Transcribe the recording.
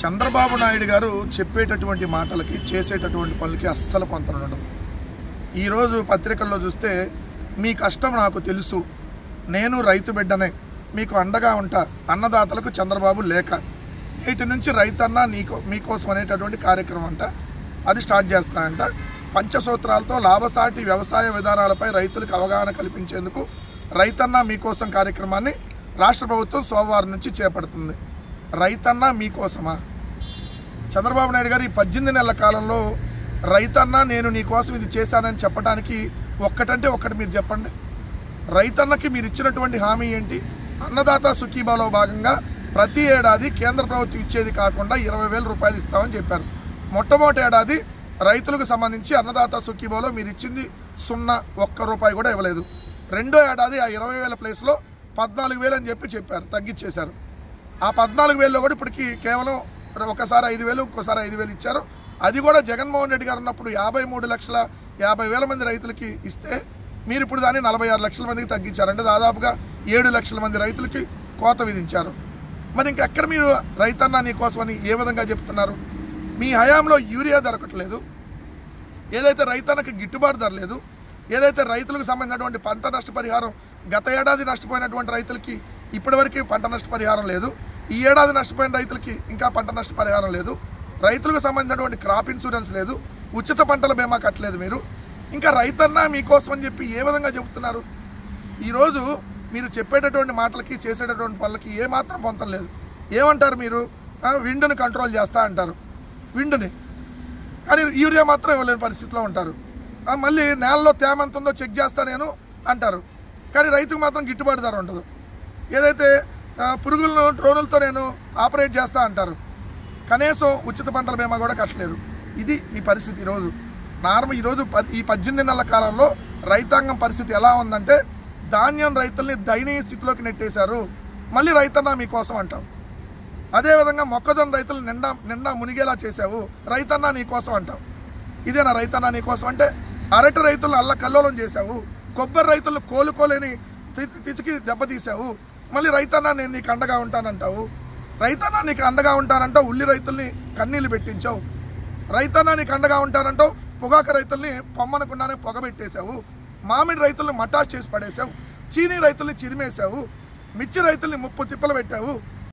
చంద్రబాబు నాయుడు గారు చెప్పేటటువంటి మాటలకి చేసేటటువంటి పనులకి అస్సలు పొంతన ఉండదు. ఈరోజు పత్రికల్లో చూస్తే మీ కష్టం నాకు తెలుసు, నేను రైతు బిడ్డనే, మీకు అండగా ఉంటా, అన్నదాతలకు చంద్రబాబు లేఖ, నేటి నుంచి రైతన్న మీకోసం అనేటటువంటి కార్యక్రమం అంట అది స్టార్ట్ చేస్తానంట. పంచసూత్రాలతో లాభసాటి వ్యవసాయ విధానాలపై రైతులకు అవగాహన కల్పించేందుకు రైతన్న మీకోసం కార్యక్రమాన్ని రాష్ట్ర ప్రభుత్వం సోమవారం నుంచి చేపడుతుంది. రైతన్న మీకోసమా? చంద్రబాబు నాయుడు గారు ఈ 18 నెలల కాలంలో రైతన్న నేను నీకోసం ఇది చేశానని చెప్పడానికి ఒక్కటంటే ఒక్కటి మీరు చెప్పండి. రైతన్నకి మీరు ఇచ్చినటువంటి హామీ ఏంటి? అన్నదాత సుఖీబాలో భాగంగా ప్రతి ఏడాది కేంద్ర ప్రభుత్వం ఇచ్చేది కాకుండా 20,000 రూపాయలు ఇస్తామని చెప్పారు. మొట్టమొదటి ఏడాది రైతులకు సంబంధించి అన్నదాత సుఖీబాలో మీరు ఇచ్చింది 0 రూపాయి కూడా ఇవ్వలేదు. రెండో ఏడాది ఆ 20,000 ప్లేస్లో 14,000 అని చెప్పారు, తగ్గించేశారు. ఆ 14,000లో కూడా ఇప్పటికి కేవలం ఒకసారి 5,000 ఇంకోసారి 5,000 ఇచ్చారు. అది కూడా జగన్మోహన్ రెడ్డి గారు ఉన్నప్పుడు 53,50,000 మంది రైతులకి ఇస్తే మీరు ఇప్పుడు దాన్ని 46 లక్షల మందికి తగ్గించారు. అంటే దాదాపుగా 7 లక్షల మంది రైతులకి కోత విధించారు. మరి ఇంకెక్కడ మీరు రైతన్న నీకోసమని ఏ విధంగా చెప్తున్నారు? మీ హయాంలో యూరియా దొరకట్లేదు, ఏదైతే రైతన్నకి గిట్టుబాటు ధర లేదు, ఏదైతే రైతులకు సంబంధించినటువంటి పంట నష్టపరిహారం గత ఏడాది నష్టపోయినటువంటి రైతులకి ఇప్పటివరకు పంట నష్టపరిహారం లేదు, ఈ ఏడాది నష్టపోయిన రైతులకి ఇంకా పంట నష్టపరిహారం లేదు, రైతులకు సంబంధించినటువంటి క్రాప్ ఇన్సూరెన్స్ లేదు, ఉచిత పంటల బీమా కట్టలేదు మీరు, ఇంకా రైతన్న మీకోసం అని చెప్పి ఏ విధంగా చెబుతున్నారు? ఈరోజు మీరు చెప్పేటటువంటి మాటలకి చేసేటటువంటి పనులకి ఏమాత్రం పొంతం లేదు. ఏమంటారు మీరు? విండుని కంట్రోల్ చేస్తా అంటారు, విండుని, కానీ యూరియా మాత్రం ఇవ్వలేని పరిస్థితిలో ఉంటారు. మళ్ళీ నేలలో తేమ ఎంత ఉందో చెక్ చేస్తా నేను అంటారు, కానీ రైతుకు మాత్రం గిట్టుబాటు ధర ఉండదు. ఏదైతే పురుగులను డ్రోనులతో నేను ఆపరేట్ చేస్తా అంటారు, కనీసం ఉచిత పంటల బీమా కూడా కట్టలేరు. ఇది మీ పరిస్థితి ఈరోజు. ఈరోజు ఈ 18 నెలల కాలంలో రైతాంగం పరిస్థితి ఎలా ఉందంటే ధాన్యం రైతుల్ని దయనీయ స్థితిలోకి నెట్టేశారు. మళ్ళీ రైతన్న మీకోసం అంటాం. అదేవిధంగా మొక్కజొన్న రైతులు నిండా మునిగేలా చేసావు, రైతన్న నీకోసం అంటావు. ఇదేనా రైతన్న నీకోసం అంటే? అరటి రైతులను అల్లకల్లోలం చేశావు, కొబ్బరి రైతులను కోలుకోలేని తిచికి దెబ్బతీసావు, మళ్ళీ రైతన్న నేను నీకు అండగా ఉంటానంటావు. రైతన్న నీకు అండగా ఉంటానంటావు, ఉల్లి రైతుల్ని కన్నీళ్లు పెట్టించావు. రైతన్న నీకు అండగా ఉంటానంటావు, పొగాకు రైతుల్ని పొమ్మనకుండానే పొగబెట్టేశావు, మామిడి రైతుల్ని మటాష్ చేసి పడేశావు, చీనీ రైతుల్ని చిరిమేశావు, మిర్చి రైతుల్ని ముప్పు తిప్పలు పెట్టావు.